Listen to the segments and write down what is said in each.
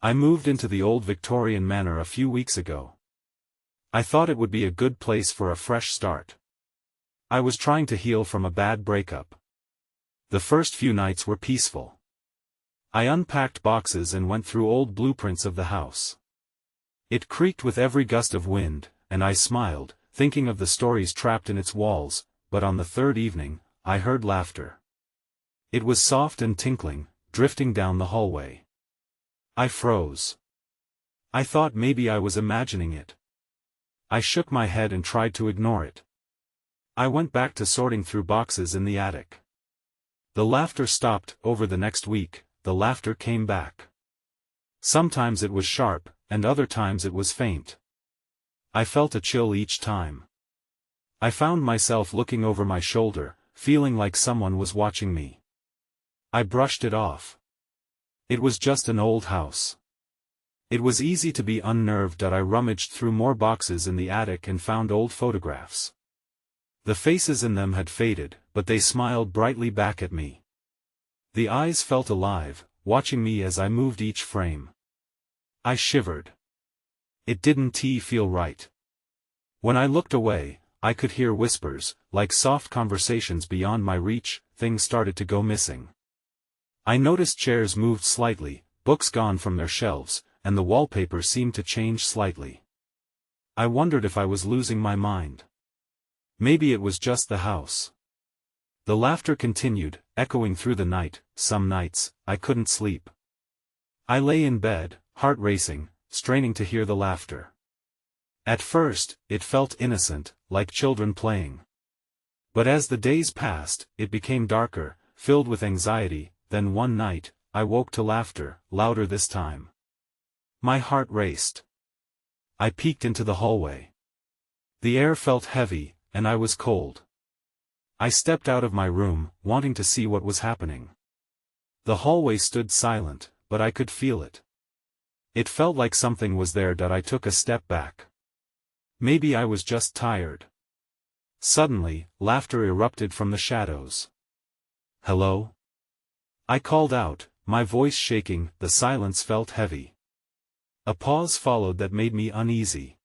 I moved into the old Victorian manor a few weeks ago. I thought it would be a good place for a fresh start. I was trying to heal from a bad breakup. The first few nights were peaceful. I unpacked boxes and went through old blueprints of the house. It creaked with every gust of wind, and I smiled, thinking of the stories trapped in its walls, but on the third evening, I heard laughter. It was soft and tinkling, drifting down the hallway. I froze. I thought maybe I was imagining it. I shook my head and tried to ignore it. I went back to sorting through boxes in the attic. The laughter stopped. Over the next week, the laughter came back. Sometimes it was sharp, and other times it was faint. I felt a chill each time. I found myself looking over my shoulder, feeling like someone was watching me. I brushed it off. It was just an old house. It was easy to be unnerved. I rummaged through more boxes in the attic and found old photographs. The faces in them had faded, but they smiled brightly back at me. The eyes felt alive, watching me as I moved each frame. I shivered. It didn't feel right. When I looked away, I could hear whispers, like soft conversations beyond my reach. Things started to go missing. I noticed chairs moved slightly, books gone from their shelves, and the wallpaper seemed to change slightly. I wondered if I was losing my mind. Maybe it was just the house. The laughter continued, echoing through the night. Some nights, I couldn't sleep. I lay in bed, heart racing, straining to hear the laughter. At first, it felt innocent, like children playing. But as the days passed, it became darker, filled with anxiety. Then one night, I woke to laughter, louder this time. My heart raced. I peeked into the hallway. The air felt heavy, and I was cold. I stepped out of my room, wanting to see what was happening. The hallway stood silent, but I could feel it. It felt like something was there. I took a step back. Maybe I was just tired. Suddenly, laughter erupted from the shadows. "Hello?" I called out, my voice shaking. The silence felt heavy. A pause followed that made me uneasy.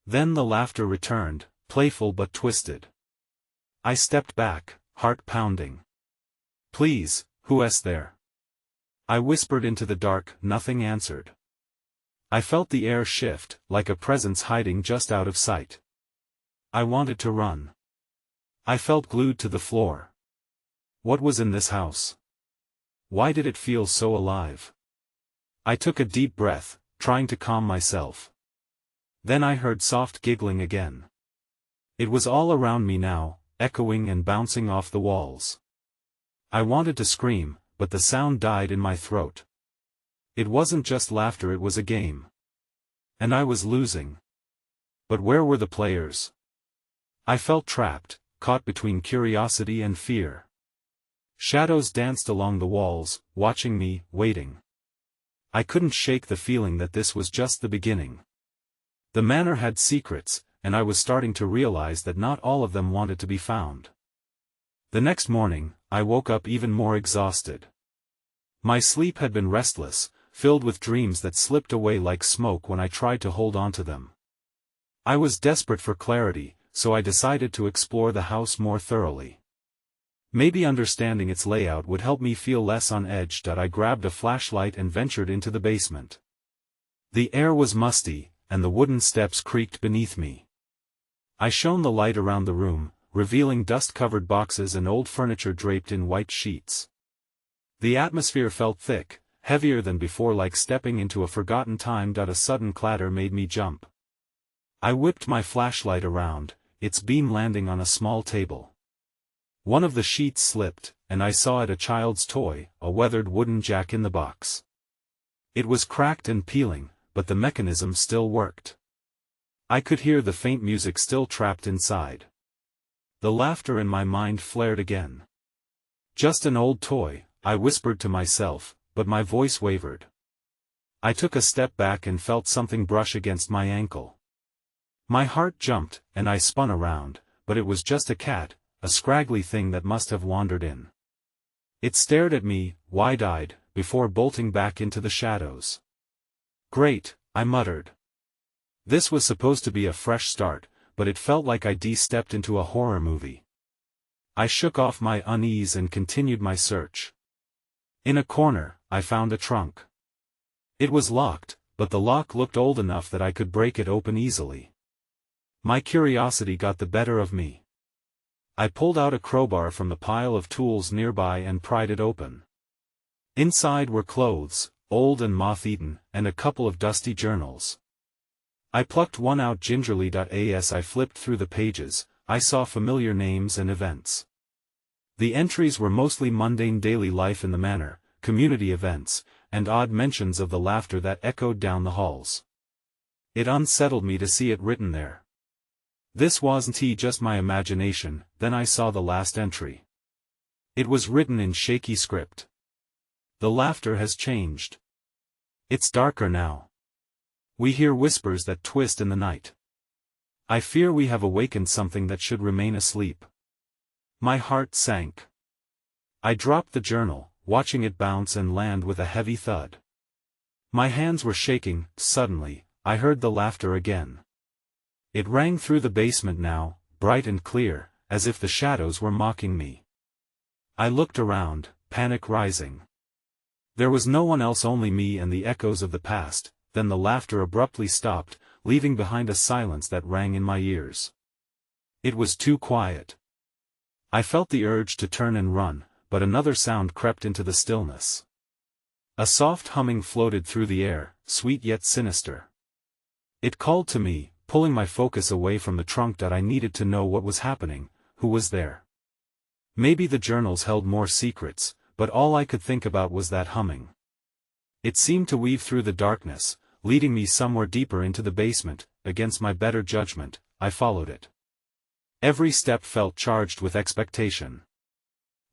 Then the laughter returned, playful but twisted. I stepped back, heart pounding. "Please, who's there?" I whispered into the dark. Nothing answered. I felt the air shift, like a presence hiding just out of sight. I wanted to run. I felt glued to the floor. What was in this house? Why did it feel so alive? I took a deep breath, trying to calm myself. Then I heard soft giggling again. It was all around me now, echoing and bouncing off the walls. I wanted to scream, but the sound died in my throat. It wasn't just laughter, it was a game. And I was losing. But where were the players? I felt trapped, caught between curiosity and fear. Shadows danced along the walls, watching me, waiting. I couldn't shake the feeling that this was just the beginning. The manor had secrets, and I was starting to realize that not all of them wanted to be found. The next morning, I woke up even more exhausted. My sleep had been restless, filled with dreams that slipped away like smoke when I tried to hold on to them. I was desperate for clarity, so I decided to explore the house more thoroughly. Maybe understanding its layout would help me feel less on edge. I grabbed a flashlight and ventured into the basement. The air was musty, and the wooden steps creaked beneath me. I shone the light around the room, revealing dust-covered boxes and old furniture draped in white sheets. The atmosphere felt thick, heavier than before, like stepping into a forgotten time. A sudden clatter made me jump. I whipped my flashlight around, its beam landing on a small table. One of the sheets slipped, and I saw it, a child's toy, a weathered wooden jack-in-the-box. It was cracked and peeling, but the mechanism still worked. I could hear the faint music still trapped inside. The laughter in my mind flared again. "Just an old toy," I whispered to myself, but my voice wavered. I took a step back and felt something brush against my ankle. My heart jumped, and I spun around, but it was just a cat, a scraggly thing that must have wandered in. It stared at me, wide-eyed, before bolting back into the shadows. Great, I muttered. This was supposed to be a fresh start, but it felt like I stepped into a horror movie. I shook off my unease and continued my search. In a corner, I found a trunk. It was locked, but the lock looked old enough that I could break it open easily. My curiosity got the better of me. I pulled out a crowbar from the pile of tools nearby and pried it open. Inside were clothes, old and moth-eaten, and a couple of dusty journals. I plucked one out gingerly. As I flipped through the pages, I saw familiar names and events. The entries were mostly mundane daily life in the manor, community events, and odd mentions of the laughter that echoed down the halls. It unsettled me to see it written there. This wasn't just my imagination. Then I saw the last entry. It was written in shaky script. The laughter has changed. It's darker now. We hear whispers that twist in the night. I fear we have awakened something that should remain asleep. My heart sank. I dropped the journal, watching it bounce and land with a heavy thud. My hands were shaking. Suddenly, I heard the laughter again. It rang through the basement now, bright and clear, as if the shadows were mocking me. I looked around, panic rising. There was no one else, only me and the echoes of the past. Then the laughter abruptly stopped, leaving behind a silence that rang in my ears. It was too quiet. I felt the urge to turn and run, but another sound crept into the stillness. A soft humming floated through the air, sweet yet sinister. It called to me, pulling my focus away from the trunk. I needed to know what was happening, who was there. Maybe the journals held more secrets, but all I could think about was that humming. It seemed to weave through the darkness, leading me somewhere deeper into the basement. Against my better judgment, I followed it. Every step felt charged with expectation.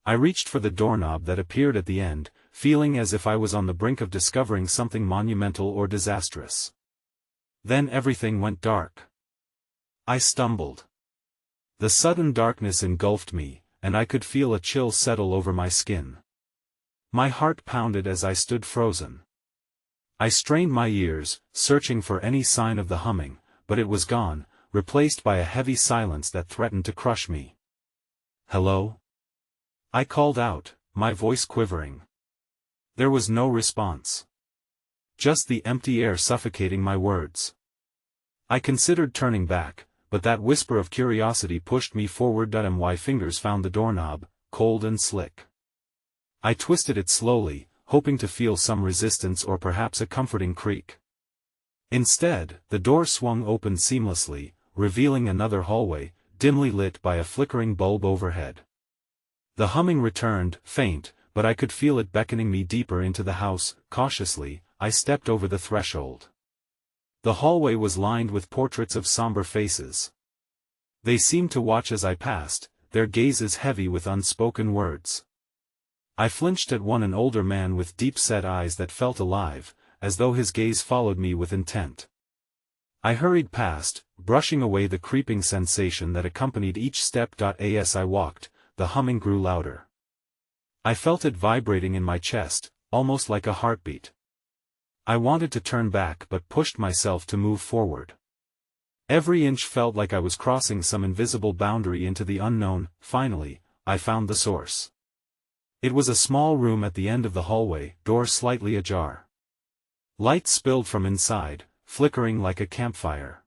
I reached for the doorknob that appeared at the end, feeling as if I was on the brink of discovering something monumental or disastrous. Then everything went dark. I stumbled. The sudden darkness engulfed me, and I could feel a chill settle over my skin. My heart pounded as I stood frozen. I strained my ears, searching for any sign of the humming, but it was gone, replaced by a heavy silence that threatened to crush me. "Hello?" I called out, my voice quivering. There was no response. Just the empty air suffocating my words. I considered turning back, but that whisper of curiosity pushed me forward. My fingers found the doorknob, cold and slick. I twisted it slowly, hoping to feel some resistance or perhaps a comforting creak. Instead, the door swung open seamlessly, revealing another hallway, dimly lit by a flickering bulb overhead. The humming returned, faint, but I could feel it beckoning me deeper into the house. Cautiously, I stepped over the threshold. The hallway was lined with portraits of somber faces. They seemed to watch as I passed, their gazes heavy with unspoken words. I flinched at one, an older man with deep-set eyes that felt alive, as though his gaze followed me with intent. I hurried past, brushing away the creeping sensation that accompanied each step. As I walked, the humming grew louder. I felt it vibrating in my chest, almost like a heartbeat. I wanted to turn back but pushed myself to move forward. Every inch felt like I was crossing some invisible boundary into the unknown. Finally, I found the source. It was a small room at the end of the hallway, door slightly ajar. Light spilled from inside, flickering like a campfire.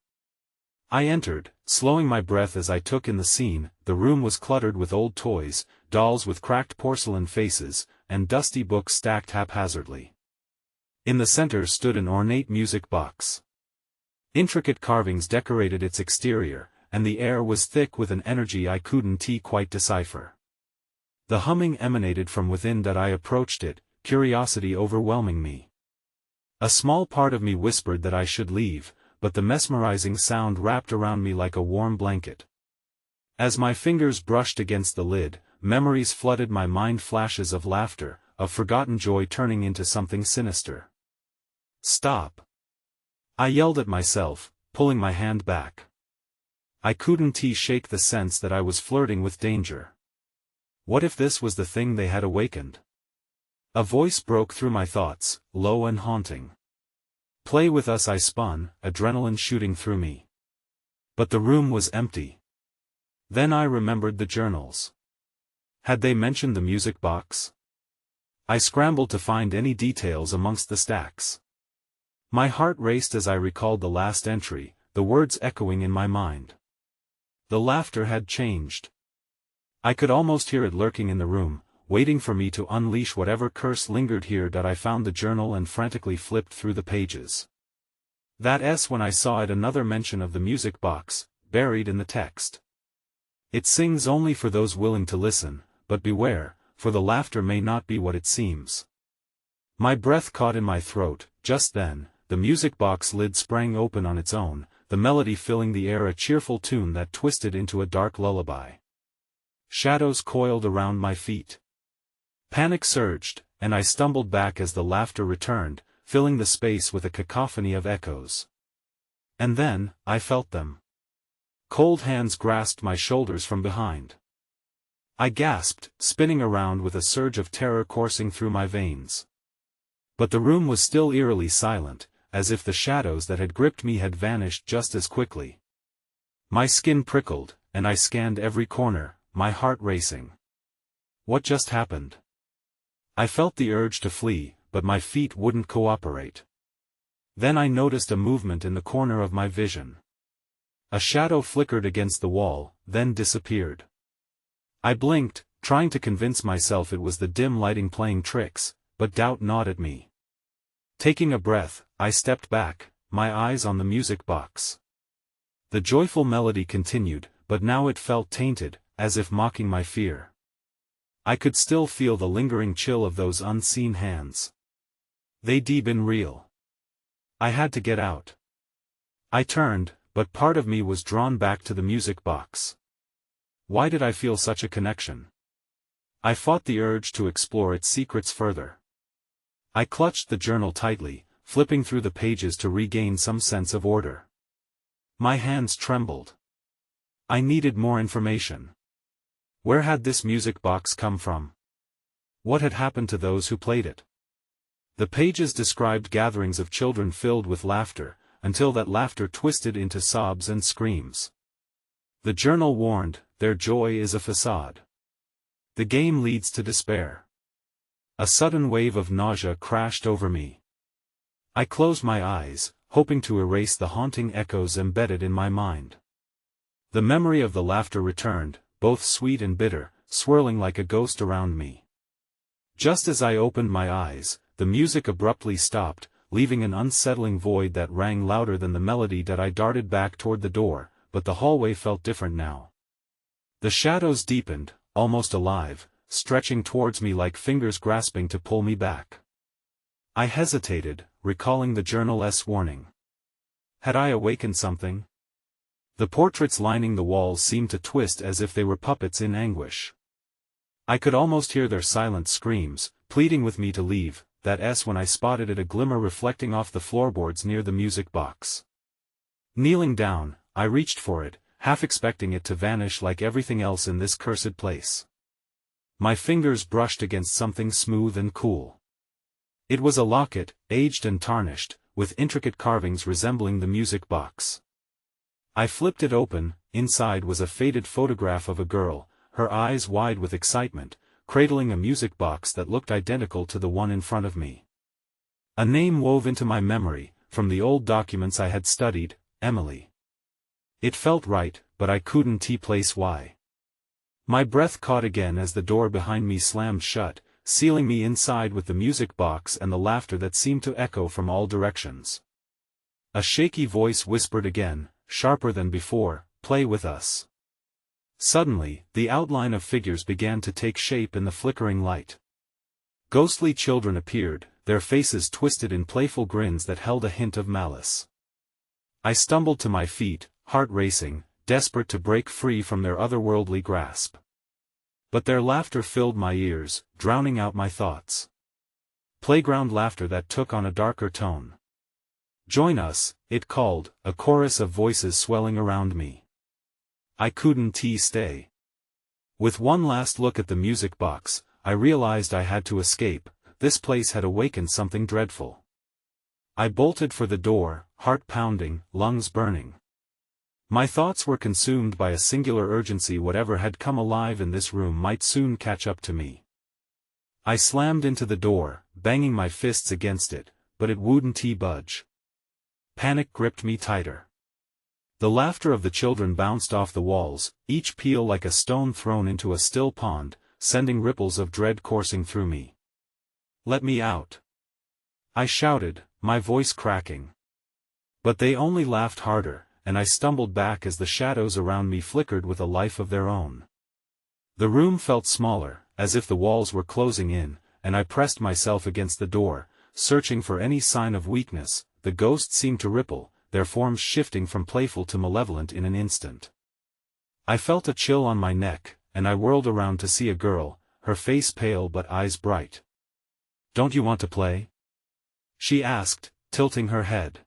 I entered, slowing my breath as I took in the scene. The room was cluttered with old toys, dolls with cracked porcelain faces, and dusty books stacked haphazardly. In the center stood an ornate music box. Intricate carvings decorated its exterior, and the air was thick with an energy I couldn't quite decipher. The humming emanated from within. I approached it, curiosity overwhelming me. A small part of me whispered that I should leave, but the mesmerizing sound wrapped around me like a warm blanket. As my fingers brushed against the lid, memories flooded my mind, flashes of laughter, of forgotten joy turning into something sinister. "Stop!" I yelled at myself, pulling my hand back. I couldn't shake the sense that I was flirting with danger. What if this was the thing they had awakened? A voice broke through my thoughts, low and haunting. Play with us, I spun, adrenaline shooting through me. But the room was empty. Then I remembered the journals. Had they mentioned the music box? I scrambled to find any details amongst the stacks. My heart raced as I recalled the last entry, the words echoing in my mind. The laughter had changed. I could almost hear it lurking in the room, waiting for me to unleash whatever curse lingered here. That I found the journal and frantically flipped through the pages. That S when I saw it, another mention of the music box, buried in the text. It sings only for those willing to listen, but beware, for the laughter may not be what it seems. My breath caught in my throat. Just then, the music box lid sprang open on its own, the melody filling the air, a cheerful tune that twisted into a dark lullaby. Shadows coiled around my feet. Panic surged, and I stumbled back as the laughter returned, filling the space with a cacophony of echoes. And then, I felt them. Cold hands grasped my shoulders from behind. I gasped, spinning around with a surge of terror coursing through my veins. But the room was still eerily silent, as if the shadows that had gripped me had vanished just as quickly. My skin prickled, and I scanned every corner, my heart racing. What just happened? I felt the urge to flee, but my feet wouldn't cooperate. Then I noticed a movement in the corner of my vision. A shadow flickered against the wall, then disappeared. I blinked, trying to convince myself it was the dim lighting playing tricks, but doubt gnawed at me. Taking a breath, I stepped back, my eyes on the music box. The joyful melody continued, but now it felt tainted, as if mocking my fear. I could still feel the lingering chill of those unseen hands. They'd been real. I had to get out. I turned, but part of me was drawn back to the music box. Why did I feel such a connection? I fought the urge to explore its secrets further. I clutched the journal tightly, flipping through the pages to regain some sense of order. My hands trembled. I needed more information. Where had this music box come from? What had happened to those who played it? The pages described gatherings of children filled with laughter, until that laughter twisted into sobs and screams. The journal warned, their joy is a facade. The game leads to despair. A sudden wave of nausea crashed over me. I closed my eyes, hoping to erase the haunting echoes embedded in my mind. The memory of the laughter returned, both sweet and bitter, swirling like a ghost around me. Just as I opened my eyes, the music abruptly stopped, leaving an unsettling void that rang louder than the melody. That I darted back toward the door, but the hallway felt different now. The shadows deepened, almost alive, stretching towards me like fingers grasping to pull me back. I hesitated, recalling the journal's warning. Had I awakened something? The portraits lining the walls seemed to twist as if they were puppets in anguish. I could almost hear their silent screams, pleading with me to leave. That S when I spotted it, a glimmer reflecting off the floorboards near the music box. Kneeling down, I reached for it, half expecting it to vanish like everything else in this cursed place. My fingers brushed against something smooth and cool. It was a locket, aged and tarnished, with intricate carvings resembling the music box. I flipped it open. Inside was a faded photograph of a girl, her eyes wide with excitement, cradling a music box that looked identical to the one in front of me. A name wove into my memory, from the old documents I had studied, Emily. It felt right, but I couldn't place why. My breath caught again as the door behind me slammed shut, sealing me inside with the music box and the laughter that seemed to echo from all directions. A shaky voice whispered again, sharper than before, "Play with us." Suddenly, the outline of figures began to take shape in the flickering light. Ghostly children appeared, their faces twisted in playful grins that held a hint of malice. I stumbled to my feet, heart racing, desperate to break free from their otherworldly grasp. But their laughter filled my ears, drowning out my thoughts. Playground laughter that took on a darker tone. "Join us," it called, a chorus of voices swelling around me. I couldn't stay. With one last look at the music box, I realized I had to escape. This place had awakened something dreadful. I bolted for the door, heart pounding, lungs burning. My thoughts were consumed by a singular urgency: whatever had come alive in this room might soon catch up to me. I slammed into the door, banging my fists against it, but it wouldn't budge. Panic gripped me tighter. The laughter of the children bounced off the walls, each peal like a stone thrown into a still pond, sending ripples of dread coursing through me. "Let me out!" I shouted, my voice cracking. But they only laughed harder, and I stumbled back as the shadows around me flickered with a life of their own. The room felt smaller, as if the walls were closing in, and I pressed myself against the door, searching for any sign of weakness. The ghosts seemed to ripple, their forms shifting from playful to malevolent in an instant. I felt a chill on my neck, and I whirled around to see a girl, her face pale but eyes bright. "Don't you want to play?" she asked, tilting her head.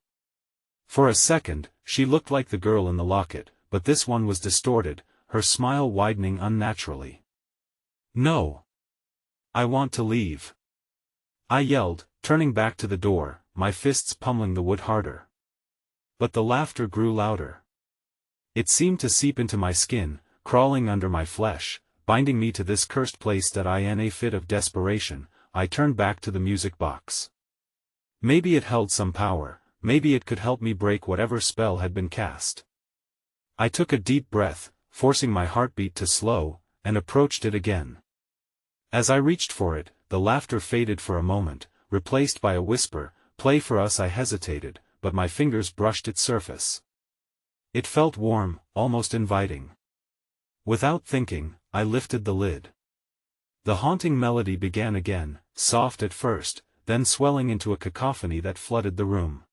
For a second, she looked like the girl in the locket, but this one was distorted, her smile widening unnaturally. "No. I want to leave," I yelled, turning back to the door, my fists pummeling the wood harder. But the laughter grew louder. It seemed to seep into my skin, crawling under my flesh, binding me to this cursed place. That in a fit of desperation, I turned back to the music box. Maybe it held some power, maybe it could help me break whatever spell had been cast. I took a deep breath, forcing my heartbeat to slow, and approached it again. As I reached for it, the laughter faded for a moment, replaced by a whisper, "Play for us." I hesitated, but my fingers brushed its surface. It felt warm, almost inviting. Without thinking, I lifted the lid. The haunting melody began again, soft at first, then swelling into a cacophony that flooded the room.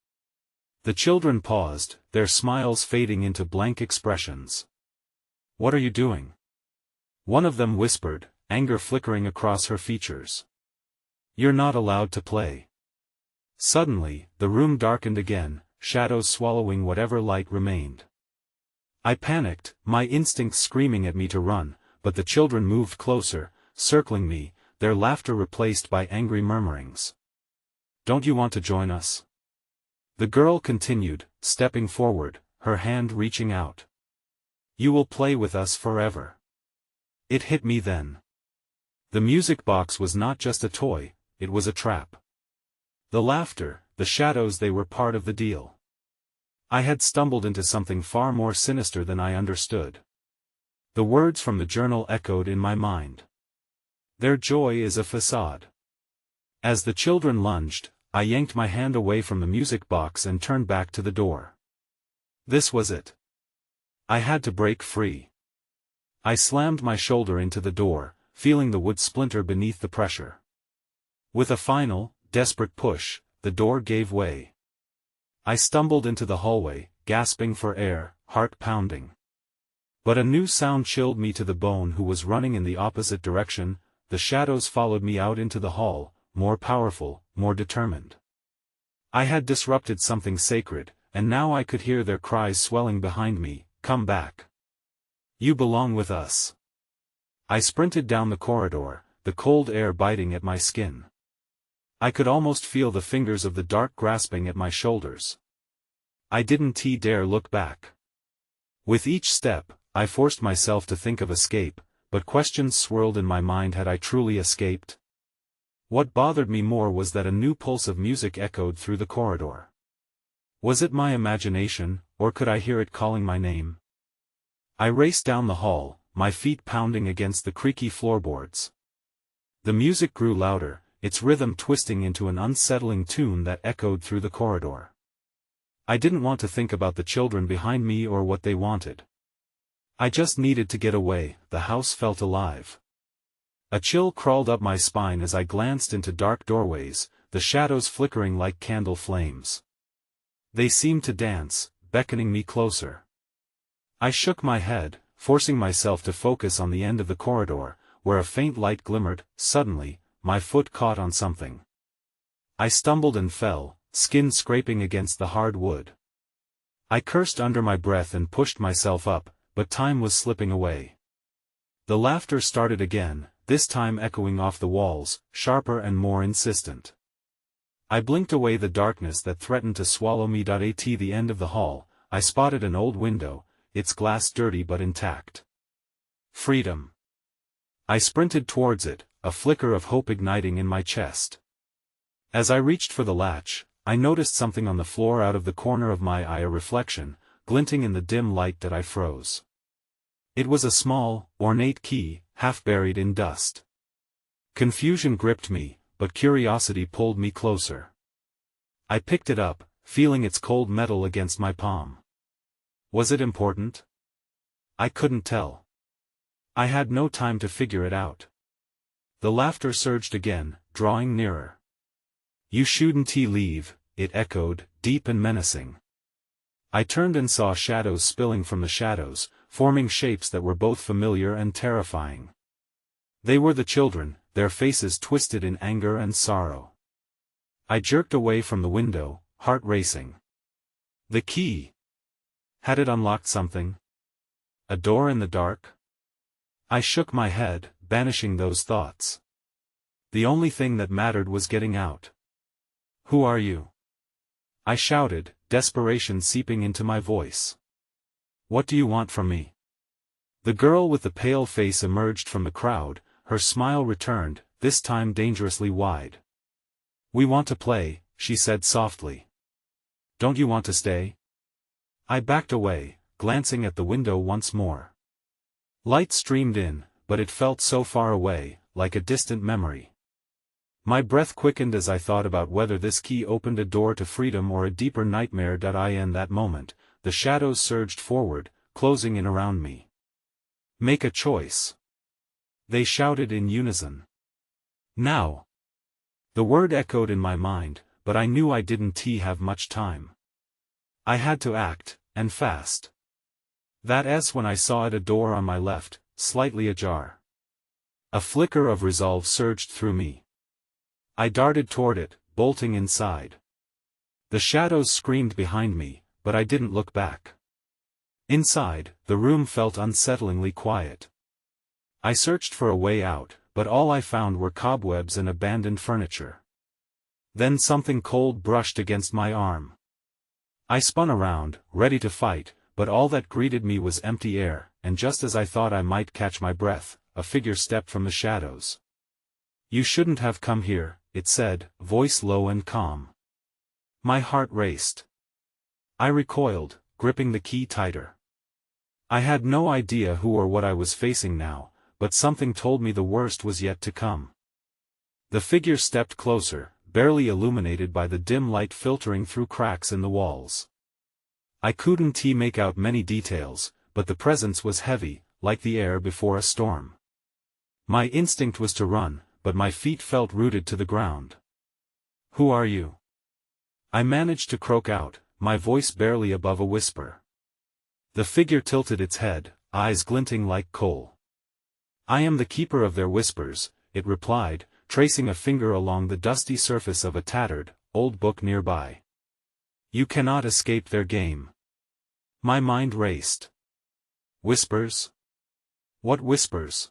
The children paused, their smiles fading into blank expressions. "What are you doing?" one of them whispered, anger flickering across her features. "You're not allowed to play." Suddenly, the room darkened again, shadows swallowing whatever light remained. I panicked, my instincts screaming at me to run, but the children moved closer, circling me, their laughter replaced by angry murmurings. "Don't you want to join us?" the girl continued, stepping forward, her hand reaching out. "You will play with us forever." It hit me then. The music box was not just a toy, it was a trap. The laughter, the shadows, they were part of the deal. I had stumbled into something far more sinister than I understood. The words from the journal echoed in my mind. "Their joy is a facade." As the children lunged, I yanked my hand away from the music box and turned back to the door. This was it. I had to break free. I slammed my shoulder into the door, feeling the wood splinter beneath the pressure. With a final, desperate push, the door gave way. I stumbled into the hallway, gasping for air, heart pounding. But a new sound chilled me to the bone. Who was running in the opposite direction? The shadows followed me out into the hall, more powerful, more determined. I had disrupted something sacred, and now I could hear their cries swelling behind me. "Come back. You belong with us." I sprinted down the corridor, the cold air biting at my skin. I could almost feel the fingers of the dark grasping at my shoulders. I didn't dare look back. With each step, I forced myself to think of escape, but questions swirled in my mind. Had I truly escaped? What bothered me more was that a new pulse of music echoed through the corridor. Was it my imagination, or could I hear it calling my name? I raced down the hall, my feet pounding against the creaky floorboards. The music grew louder, its rhythm twisting into an unsettling tune that echoed through the corridor. I didn't want to think about the children behind me or what they wanted. I just needed to get away. The house felt alive. A chill crawled up my spine as I glanced into dark doorways, the shadows flickering like candle flames. They seemed to dance, beckoning me closer. I shook my head, forcing myself to focus on the end of the corridor, where a faint light glimmered. Suddenly, my foot caught on something. I stumbled and fell, skin scraping against the hard wood. I cursed under my breath and pushed myself up, but time was slipping away. The laughter started again, this time echoing off the walls, sharper and more insistent. I blinked away the darkness that threatened to swallow me. At the end of the hall, I spotted an old window, its glass dirty but intact. Freedom. I sprinted towards it, a flicker of hope igniting in my chest. As I reached for the latch, I noticed something on the floor out of the corner of my eye, a reflection, glinting in the dim light. That I froze. It was a small, ornate key, half buried in dust. Confusion gripped me, but curiosity pulled me closer. I picked it up, feeling its cold metal against my palm. Was it important? I couldn't tell. I had no time to figure it out. The laughter surged again, drawing nearer. "You shouldn't leave," it echoed, deep and menacing. I turned and saw shadows spilling from the shadows, forming shapes that were both familiar and terrifying. They were the children, their faces twisted in anger and sorrow. I jerked away from the window, heart racing. The key. Had it unlocked something? A door in the dark? I shook my head, banishing those thoughts. The only thing that mattered was getting out. "Who are you?" I shouted, desperation seeping into my voice. "What do you want from me?" The girl with the pale face emerged from the crowd, her smile returned, this time dangerously wide. "We want to play," she said softly. "Don't you want to stay?" I backed away, glancing at the window once more. Light streamed in, but it felt so far away, like a distant memory. My breath quickened as I thought about whether this key opened a door to freedom or a deeper nightmare. In that moment, the shadows surged forward, closing in around me. "Make a choice," they shouted in unison. "Now." The word echoed in my mind, but I knew I didn't have much time. I had to act, and fast. That's when I saw a door on my left, slightly ajar. A flicker of resolve surged through me. I darted toward it, bolting inside. The shadows screamed behind me, but I didn't look back. Inside, the room felt unsettlingly quiet. I searched for a way out, but all I found were cobwebs and abandoned furniture. Then something cold brushed against my arm. I spun around, ready to fight, but all that greeted me was empty air, and just as I thought I might catch my breath, a figure stepped from the shadows. "You shouldn't have come here," it said, voice low and calm. My heart raced. I recoiled, gripping the key tighter. I had no idea who or what I was facing now, but something told me the worst was yet to come. The figure stepped closer, barely illuminated by the dim light filtering through cracks in the walls. I couldn't make out many details, but the presence was heavy, like the air before a storm. My instinct was to run, but my feet felt rooted to the ground. "Who are you?" I managed to croak out, my voice barely above a whisper. The figure tilted its head, eyes glinting like coal. "I am the keeper of their whispers," it replied, tracing a finger along the dusty surface of a tattered, old book nearby. "You cannot escape their game." My mind raced. Whispers? What whispers?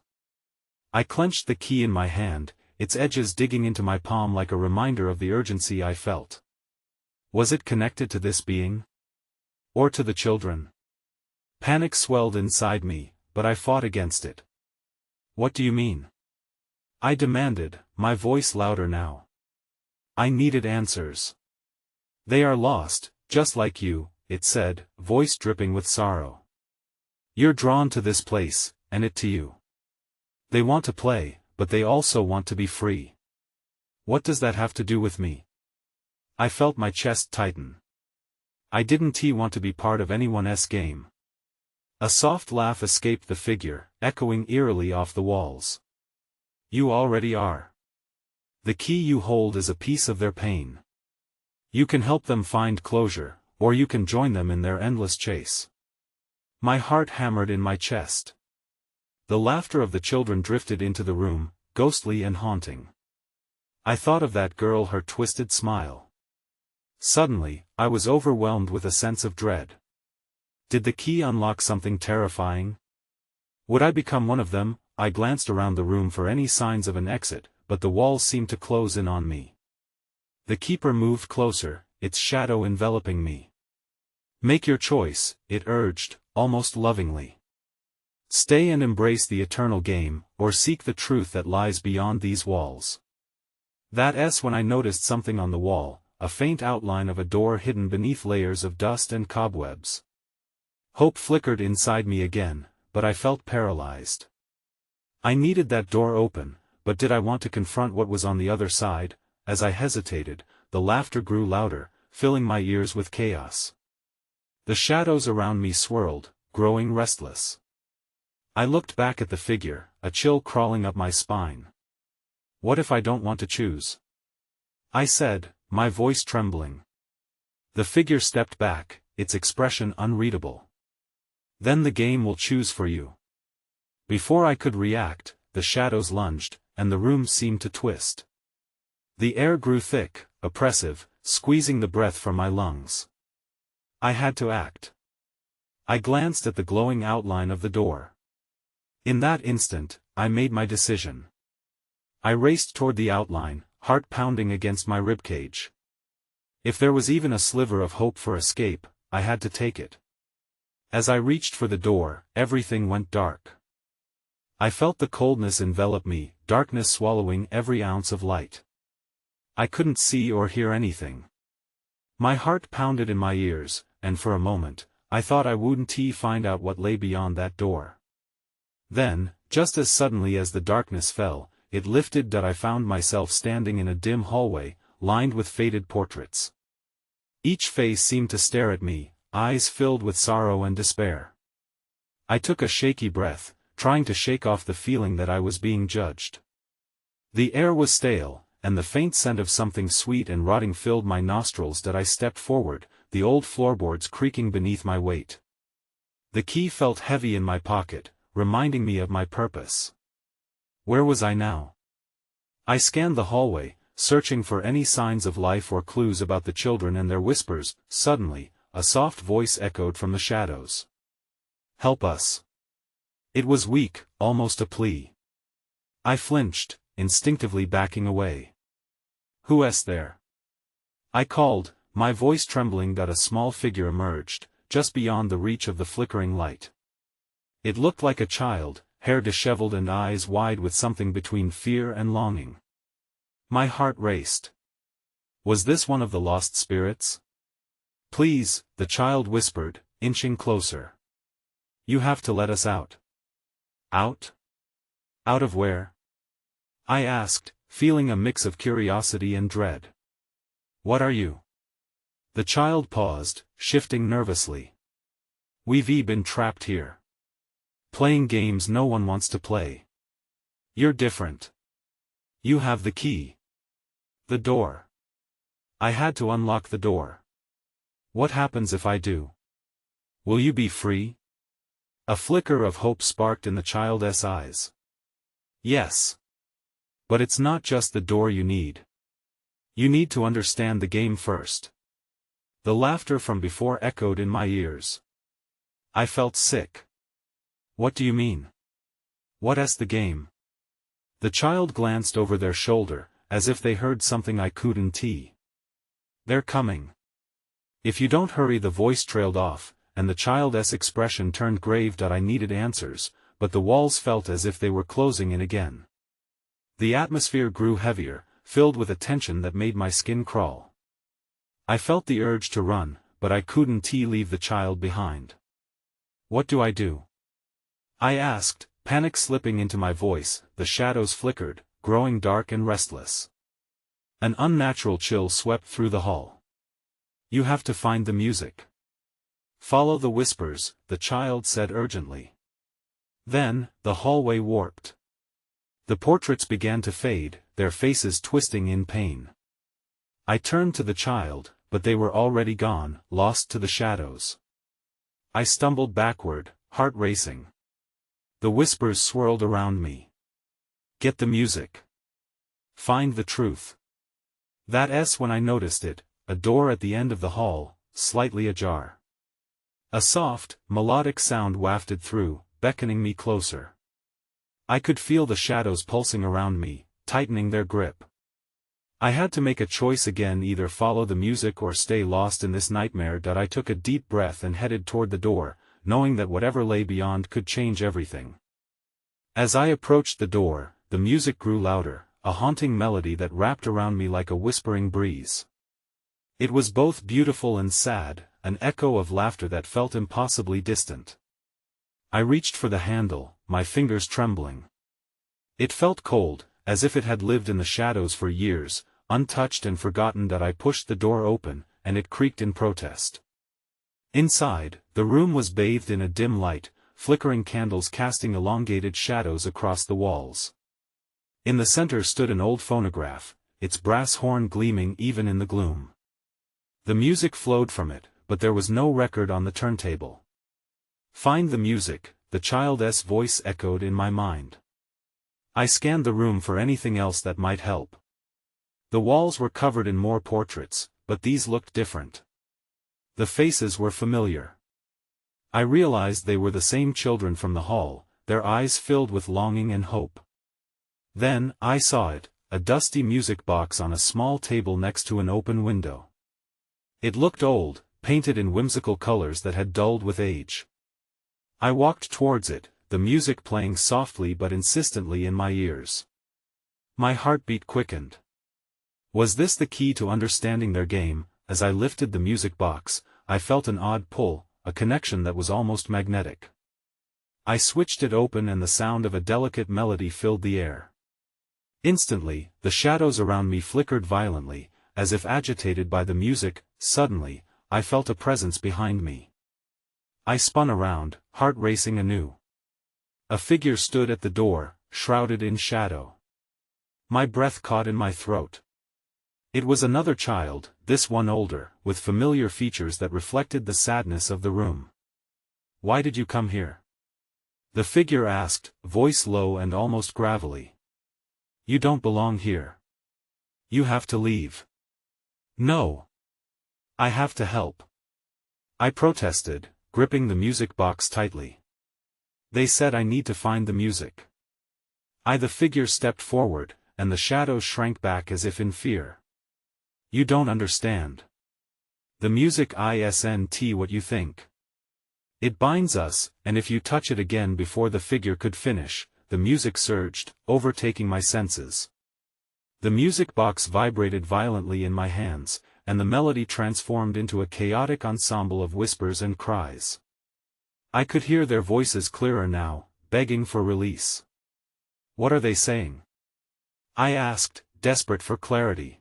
I clenched the key in my hand, its edges digging into my palm like a reminder of the urgency I felt. Was it connected to this being? Or to the children? Panic swelled inside me, but I fought against it. "What do you mean?" I demanded, my voice louder now. I needed answers. "They are lost, just like you," it said, voice dripping with sorrow. "You're drawn to this place, and it to you. They want to play, but they also want to be free. What does that have to do with me?" I felt my chest tighten. I didn't want to be part of anyone's game. A soft laugh escaped the figure, echoing eerily off the walls. "You already are. The key you hold is a piece of their pain. You can help them find closure, or you can join them in their endless chase." My heart hammered in my chest. The laughter of the children drifted into the room, ghostly and haunting. I thought of that girl, her twisted smile. Suddenly, I was overwhelmed with a sense of dread. Did the key unlock something terrifying? Would I become one of them? I glanced around the room for any signs of an exit, but the walls seemed to close in on me. The keeper moved closer, its shadow enveloping me. "Make your choice," it urged, almost lovingly. "Stay and embrace the eternal game, or seek the truth that lies beyond these walls." That's when I noticed something on the wall, a faint outline of a door hidden beneath layers of dust and cobwebs. Hope flickered inside me again, but I felt paralyzed. I needed that door open, but did I want to confront what was on the other side? As I hesitated, the laughter grew louder, filling my ears with chaos. The shadows around me swirled, growing restless. I looked back at the figure, a chill crawling up my spine. "What if I don't want to choose?" I said, my voice trembling. The figure stepped back, its expression unreadable. "Then the game will choose for you." Before I could react, the shadows lunged, and the room seemed to twist. The air grew thick, oppressive, squeezing the breath from my lungs. I had to act. I glanced at the glowing outline of the door. In that instant, I made my decision. I raced toward the outline, heart pounding against my ribcage. If there was even a sliver of hope for escape, I had to take it. As I reached for the door, everything went dark. I felt the coldness envelop me, darkness swallowing every ounce of light. I couldn't see or hear anything. My heart pounded in my ears, and for a moment, I thought I wouldn't find out what lay beyond that door. Then, just as suddenly as the darkness fell, it lifted that I found myself standing in a dim hallway, lined with faded portraits. Each face seemed to stare at me, eyes filled with sorrow and despair. I took a shaky breath, trying to shake off the feeling that I was being judged. The air was stale, and the faint scent of something sweet and rotting filled my nostrils. That I stepped forward, the old floorboards creaking beneath my weight. The key felt heavy in my pocket, reminding me of my purpose. Where was I now? I scanned the hallway, searching for any signs of life or clues about the children and their whispers. Suddenly, a soft voice echoed from the shadows. "Help us." It was weak, almost a plea. I flinched, instinctively backing away. "Who's there?" I called, my voice trembling. That a small figure emerged, just beyond the reach of the flickering light. It looked like a child, hair disheveled and eyes wide with something between fear and longing. My heart raced. Was this one of the lost spirits? "Please," the child whispered, inching closer. "You have to let us out." "Out? Out of where?" I asked, feeling a mix of curiosity and dread. "What are you?" The child paused, shifting nervously. "We've been trapped here. Playing games no one wants to play. You're different. You have the key. The door. I had to unlock the door. What happens if I do? Will you be free?" A flicker of hope sparked in the child's eyes. "Yes. But it's not just the door you need. You need to understand the game first." The laughter from before echoed in my ears. I felt sick. "What do you mean? What's the game?" The child glanced over their shoulder, as if they heard something I couldn't see. "They're coming. If you don't hurry." The voice trailed off, and the child's expression turned grave. I needed answers, but the walls felt as if they were closing in again. The atmosphere grew heavier, filled with a tension that made my skin crawl. I felt the urge to run, but I couldn't leave the child behind. "What do I do?" I asked, panic slipping into my voice. The shadows flickered, growing dark and restless. An unnatural chill swept through the hall. "You have to find the music. Follow the whispers," the child said urgently. Then, the hallway warped. The portraits began to fade, their faces twisting in pain. I turned to the child, but they were already gone, lost to the shadows. I stumbled backward, heart racing. The whispers swirled around me. "Get the music. Find the truth." That's when I noticed it, a door at the end of the hall, slightly ajar. A soft, melodic sound wafted through, beckoning me closer. I could feel the shadows pulsing around me, tightening their grip. I had to make a choice again, either follow the music or stay lost in this nightmare. I took a deep breath and headed toward the door, knowing that whatever lay beyond could change everything. As I approached the door, the music grew louder, a haunting melody that wrapped around me like a whispering breeze. It was both beautiful and sad, an echo of laughter that felt impossibly distant. I reached for the handle, my fingers trembling. It felt cold, as if it had lived in the shadows for years, untouched and forgotten. I pushed the door open, and it creaked in protest. Inside, the room was bathed in a dim light, flickering candles casting elongated shadows across the walls. In the center stood an old phonograph, its brass horn gleaming even in the gloom. The music flowed from it, but there was no record on the turntable. "Find the music," the child's voice echoed in my mind. I scanned the room for anything else that might help. The walls were covered in more portraits, but these looked different. The faces were familiar. I realized they were the same children from the hall, their eyes filled with longing and hope. Then, I saw it, a dusty music box on a small table next to an open window. It looked old, painted in whimsical colors that had dulled with age. I walked towards it, the music playing softly but insistently in my ears. My heartbeat quickened. Was this the key to understanding their game? As I lifted the music box, I felt an odd pull, a connection that was almost magnetic. I switched it open and the sound of a delicate melody filled the air. Instantly, the shadows around me flickered violently, as if agitated by the music. Suddenly, I felt a presence behind me. I spun around, heart racing anew. A figure stood at the door, shrouded in shadow. My breath caught in my throat. It was another child, this one older, with familiar features that reflected the sadness of the room. "Why did you come here?" the figure asked, voice low and almost gravelly. "You don't belong here. You have to leave." "No. I have to help," I protested, gripping the music box tightly. "They said I need to find the music." The figure stepped forward, and the shadows shrank back as if in fear. "You don't understand. The music isn't what you think. It binds us, and if you touch it again." Before the figure could finish, the music surged, overtaking my senses. The music box vibrated violently in my hands, and the melody transformed into a chaotic ensemble of whispers and cries. I could hear their voices clearer now, begging for release. "What are they saying?" I asked, desperate for clarity.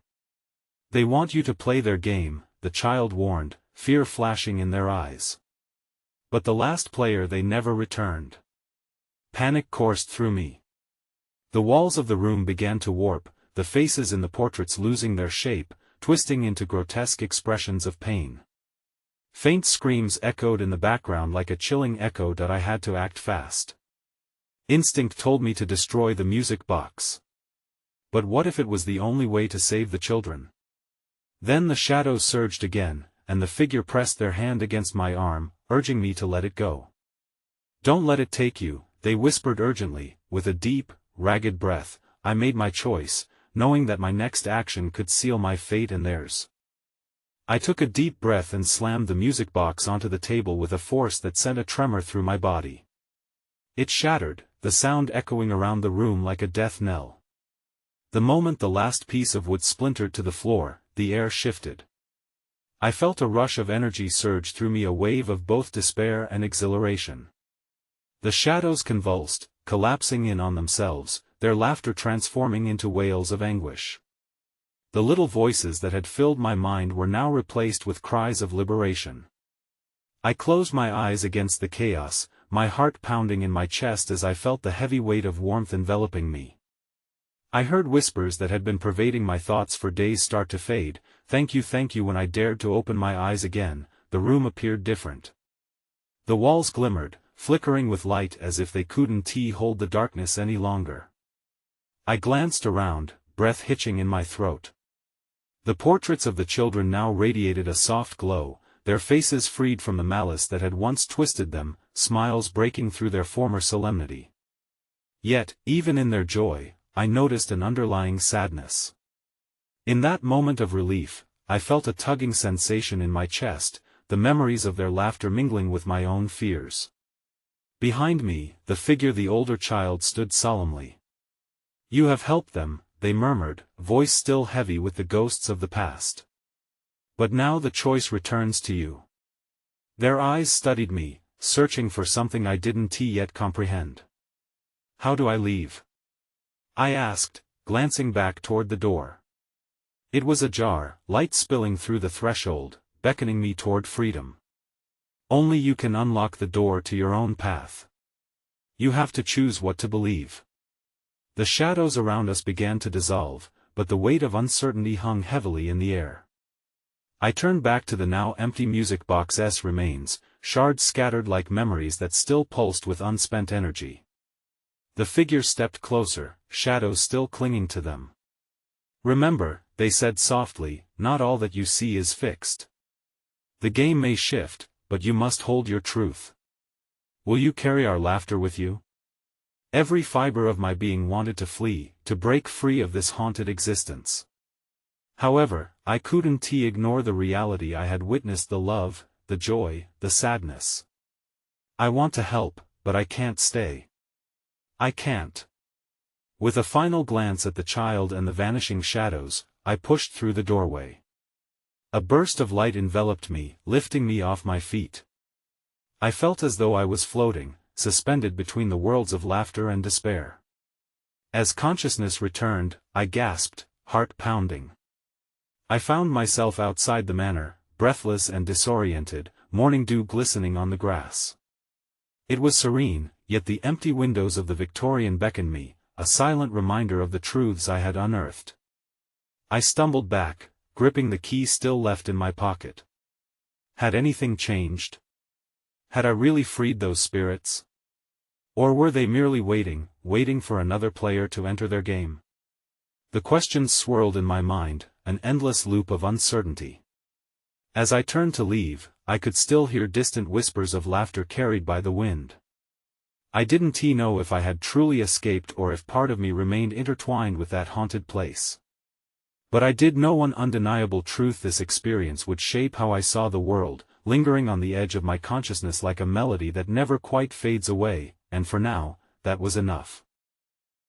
"They want you to play their game," the child warned, fear flashing in their eyes. "But the last player, they never returned." Panic coursed through me. The walls of the room began to warp, the faces in the portraits losing their shape, twisting into grotesque expressions of pain. Faint screams echoed in the background like a chilling echo. I had to act fast. Instinct told me to destroy the music box. But what if it was the only way to save the children? Then the shadows surged again, and the figure pressed their hand against my arm, urging me to let it go. "Don't let it take you," they whispered urgently. With a deep, ragged breath, I made my choice, knowing that my next action could seal my fate and theirs. I took a deep breath and slammed the music box onto the table with a force that sent a tremor through my body. It shattered, the sound echoing around the room like a death knell. The moment the last piece of wood splintered to the floor, the air shifted. I felt a rush of energy surge through me, a wave of both despair and exhilaration. The shadows convulsed, collapsing in on themselves, their laughter transforming into wails of anguish. The little voices that had filled my mind were now replaced with cries of liberation. I closed my eyes against the chaos, my heart pounding in my chest as I felt the heavy weight of warmth enveloping me. I heard whispers that had been pervading my thoughts for days start to fade. Thank you." When I dared to open my eyes again, the room appeared different. The walls glimmered, flickering with light as if they couldn't hold the darkness any longer. I glanced around, breath hitching in my throat. The portraits of the children now radiated a soft glow, their faces freed from the malice that had once twisted them, smiles breaking through their former solemnity. Yet, even in their joy, I noticed an underlying sadness. In that moment of relief, I felt a tugging sensation in my chest, the memories of their laughter mingling with my own fears. Behind me, the older child stood solemnly. "You have helped them," they murmured, voice still heavy with the ghosts of the past. "But now the choice returns to you." Their eyes studied me, searching for something I didn't yet comprehend. "How do I leave?" I asked, glancing back toward the door. It was ajar, light spilling through the threshold, beckoning me toward freedom. "Only you can unlock the door to your own path. You have to choose what to believe." The shadows around us began to dissolve, but the weight of uncertainty hung heavily in the air. I turned back to the now empty music box's remains, shards scattered like memories that still pulsed with unspent energy. The figures stepped closer, shadows still clinging to them. "Remember," they said softly, "not all that you see is fixed. The game may shift, but you must hold your truth. Will you carry our laughter with you?" Every fiber of my being wanted to flee, to break free of this haunted existence. However, I couldn't ignore the reality I had witnessed: the love, the joy, the sadness. "I want to help, but I can't stay. I can't." With a final glance at the child and the vanishing shadows, I pushed through the doorway. A burst of light enveloped me, lifting me off my feet. I felt as though I was floating, suspended between the worlds of laughter and despair. As consciousness returned, I gasped, heart pounding. I found myself outside the manor, breathless and disoriented, morning dew glistening on the grass. It was serene, yet the empty windows of the Victorian beckoned me, a silent reminder of the truths I had unearthed. I stumbled back, gripping the key still left in my pocket. Had anything changed? Had I really freed those spirits? Or were they merely waiting for another player to enter their game? The questions swirled in my mind, an endless loop of uncertainty. As I turned to leave, I could still hear distant whispers of laughter carried by the wind. I didn't know if I had truly escaped or if part of me remained intertwined with that haunted place. But I did know one undeniable truth: this experience would shape how I saw the world, lingering on the edge of my consciousness like a melody that never quite fades away, and for now, that was enough.